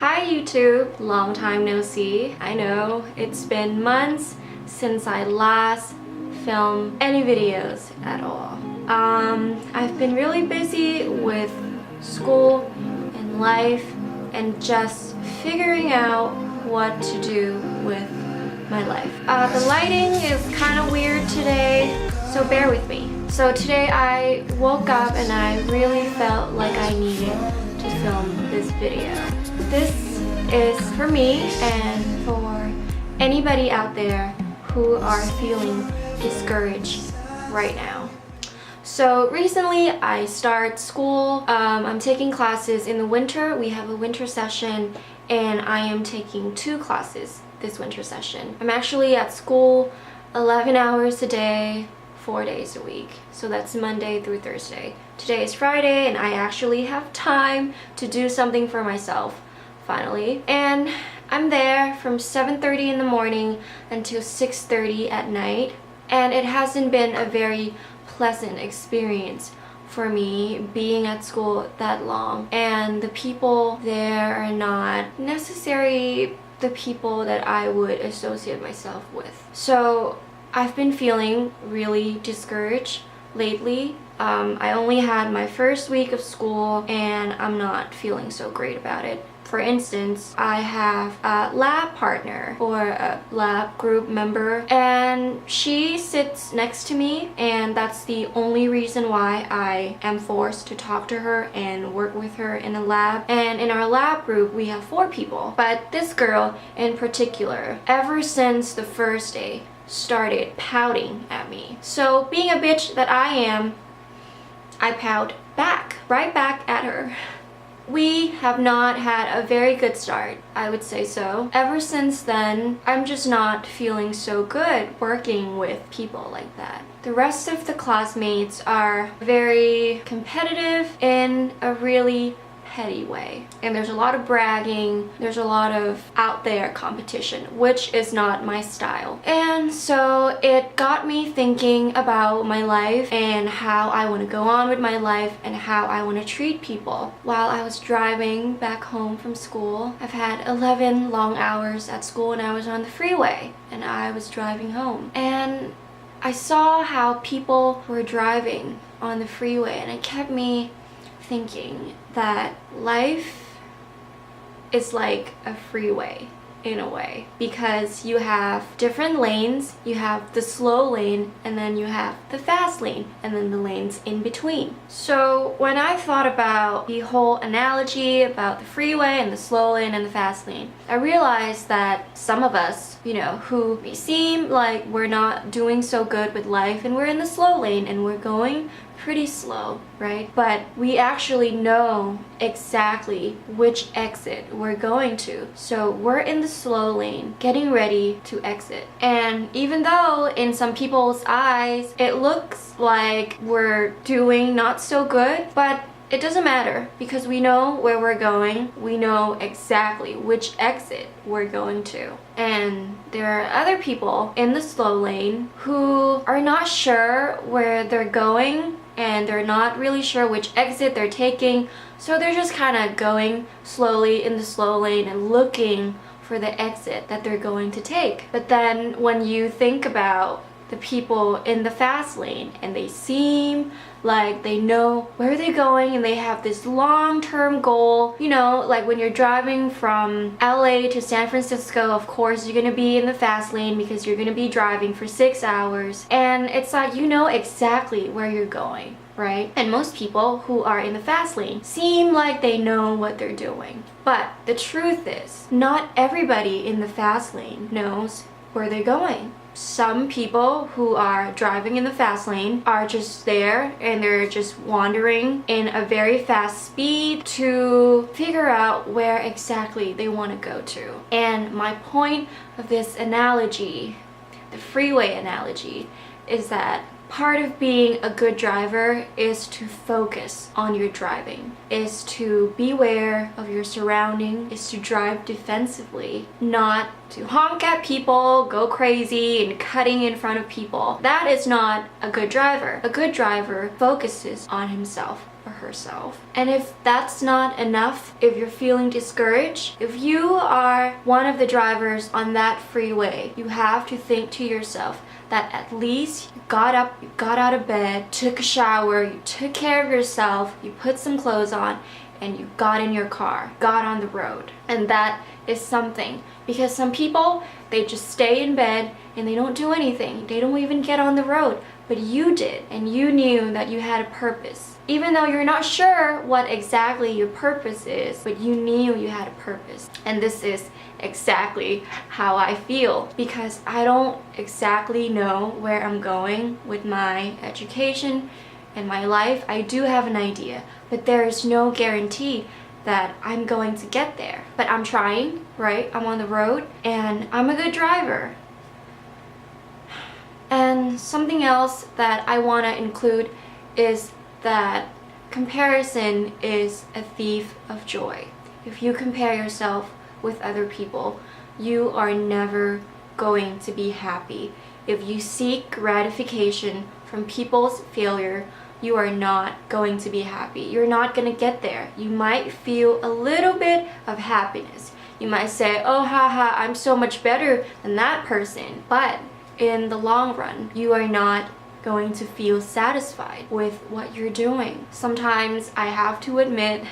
Hi YouTube, long time no see. I know it's been months since I last filmed any videos at all. I've been really busy with school and life and just figuring out what to do with my life. The lighting is kind of weird today, so bear with me. So today I woke up and I really felt like I needed to film this video. This is for me and for anybody out there who are feeling discouraged right now. So recently I started school. I'm taking classes in the winter. We have a winter session and I am taking 2 classes this winter session. I'm actually at school 11 hours a day, 4 days a week. So that's Monday through Thursday. Today is Friday and I actually have time to do something for myself, finally. And I'm there from 7:30 in the morning until 6:30 at night. And it hasn't been a very pleasant experience for me being at school that long. And the people there are not necessarily the people that I would associate myself with. So I've been feeling really discouraged lately. I only had my first week of school and I'm not feeling so great about it. For instance, I have a lab partner or a lab group member and she sits next to me, and that's the only reason why I am forced to talk to her and work with her in a lab. And in our lab group we have 4 people, but this girl in particular, ever since the first day, started pouting at me. So being a bitch that I am, I pout back, right back at her. We have not had a very good start, I would say so. Ever since then, I'm just not feeling so good working with people like that. The rest of the classmates are very competitive in a really petty way. And there's a lot of bragging, there's a lot of out there competition, which is not my style. And so it got me thinking about my life and how I want to go on with my life and how I want to treat people. While I was driving back home from school, I've had 11 long hours at school and I was on the freeway and I was driving home. And I saw how people were driving on the freeway and it kept me thinking that life is like a freeway in a way, because you have different lanes. You have the slow lane and then you have the fast lane and then the lanes in between. So when I thought about the whole analogy about the freeway and the slow lane and the fast lane, I realized that some of us, who may seem like we're not doing so good with life and we're in the slow lane and we're going pretty slow, right? But we actually know exactly which exit we're going to. So we're in the slow lane, getting ready to exit. And even though in some people's eyes it looks like we're doing not so good, but it doesn't matter because we know where we're going. We know exactly which exit we're going to. And there are other people in the slow lane who are not sure where they're going and they're not really sure which exit they're taking. So they're just kind of going slowly in the slow lane and looking for the exit that they're going to take. But then when you think about the people in the fast lane and they seem like they know where they're going and they have this long-term goal, like when you're driving from LA to San Francisco, of course you're gonna be in the fast lane because you're gonna be driving for 6 hours, and it's like you know exactly where you're going, right? And most people who are in the fast lane seem like they know what they're doing. But the truth is, not everybody in the fast lane knows where they're going. Some people who are driving in the fast lane are just there and they're just wandering in a very fast speed to figure out where exactly they want to go to. And my point of this analogy, the freeway analogy, is that part of being a good driver is to focus on your driving, is to be aware of your surrounding, is to drive defensively, not to honk at people, go crazy, and cutting in front of people. That is not a good driver. A good driver focuses on himself. or herself. And if that's not enough, if you're feeling discouraged, if you are one of the drivers on that freeway, you have to think to yourself that at least you got up, you got out of bed, took a shower, you took care of yourself, you put some clothes on, and you got in your car, got on the road. And that is something, because some people, they just stay in bed and they don't do anything. They don't even get on the road. But you did, and you knew that you had a purpose. Even though you're not sure what exactly your purpose is, but you knew you had a purpose. And this is exactly how I feel, because I don't exactly know where I'm going with my education and my life. I do have an idea, but there is no guarantee that I'm going to get there. But I'm trying, right? I'm on the road and I'm a good driver. And something else that I want to include is that comparison is a thief of joy. If you compare yourself with other people, you are never going to be happy. If you seek gratification from people's failure, you are not going to be happy. You're not going to get there. You might feel a little bit of happiness. You might say, oh, haha, I'm so much better than that person. But in the long run, you are not going to feel satisfied with what you're doing. Sometimes I have to admit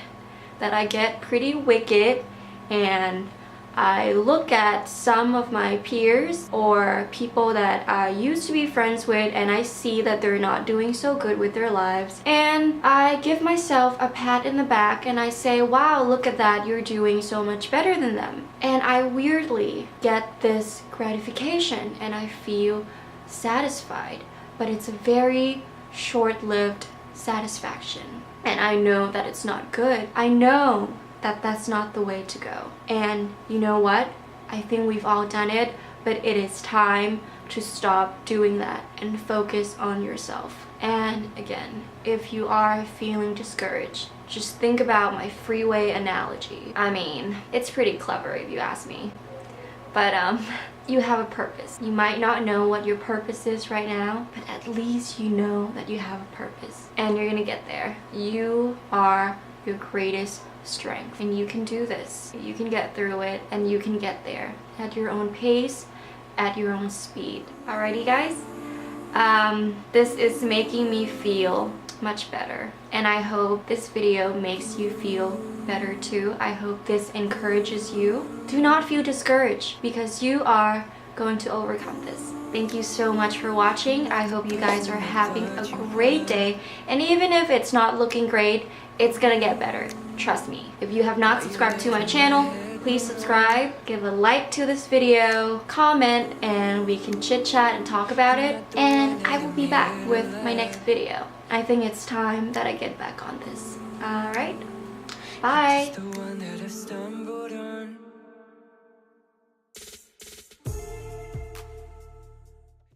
that I get pretty wicked and I look at some of my peers or people that I used to be friends with, and I see that they're not doing so good with their lives, and I give myself a pat in the back and I say, wow, look at that, you're doing so much better than them. And I weirdly get this gratification and I feel satisfied, but it's a very short-lived satisfaction. And I know that it's not good. I know that that's not the way to go. And you know what? I think we've all done it, but it is time to stop doing that and focus on yourself. And again, if you are feeling discouraged, just think about my freeway analogy. I mean, it's pretty clever if you ask me. But you have a purpose. You might not know what your purpose is right now, but at least you know that you have a purpose. And you're gonna get there. You are your greatest strength, and you can do this. You can get through it, and you can get there at your own pace, at your own speed. Alrighty guys, this is making me feel much better, and I hope this video makes you feel better too. I hope this encourages you. Do not feel discouraged, because you are going to overcome this. Thank you so much for watching. I hope you guys are having a great day, and even if it's not looking great, it's gonna get better. Trust me. If you have not subscribed to my channel, please subscribe, give a like to this video, comment, and we can chit chat and talk about it. And I will be back with my next video. I think it's time that I get back on this. Alright, bye.